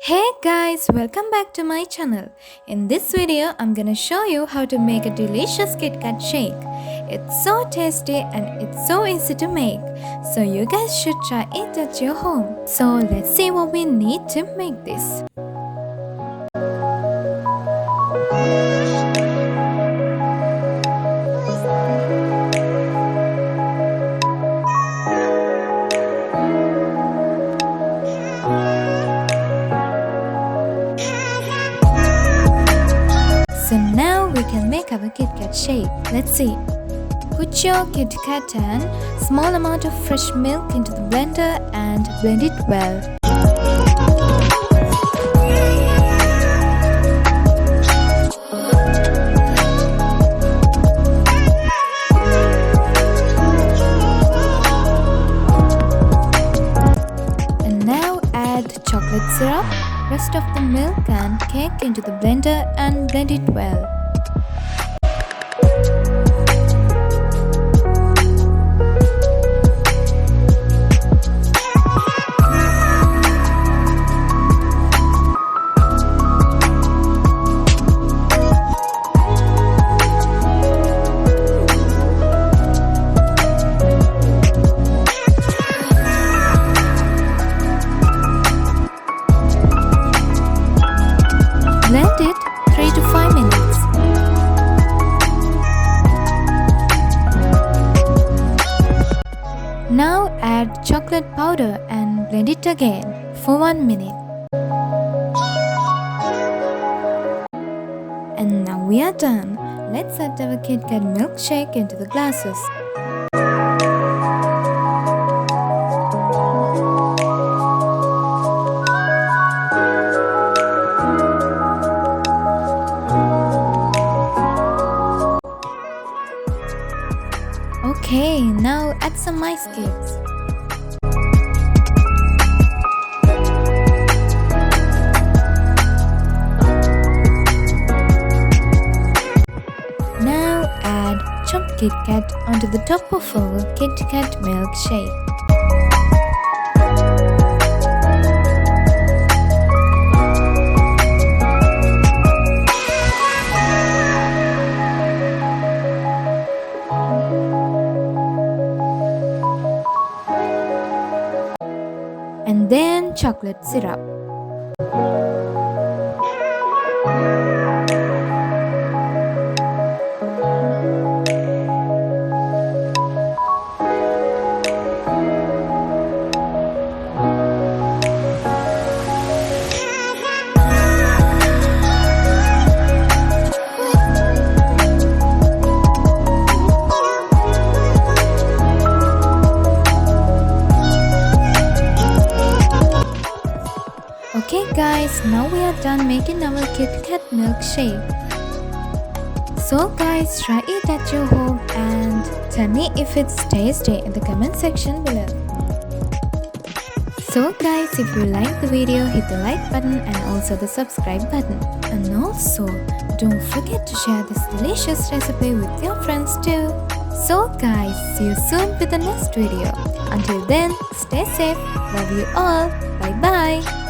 Hey guys, welcome back to my channel. In this video, I'm gonna show you how to make a delicious KitKat shake. It's so tasty and it's so easy to make. So you guys should try it at your home. So let's see what we need to make this. So now we can make our KitKat shake. Let's see. Put your KitKat and small amount of fresh milk into the blender and blend it well. And now add chocolate syrup, rest of the milk and cake into the blender and blend it well. Blend it 3 to 5 minutes. Now add chocolate powder and blend it again for 1 minute. And now we are done. Let's add our KitKat milkshake into the glasses. Okay, now add some ice cubes. Now add chopped KitKat onto the top of our KitKat milkshake. And then chocolate syrup. Okay guys, now we are done making our KitKat milkshake. So guys, try it at your home and tell me if it's tasty in the comment section below. So guys, if you like the video, hit the like button and also the subscribe button. And also, don't forget to share this delicious recipe with your friends too. So guys, see you soon with the next video. Until then, stay safe. Love you all. Bye bye.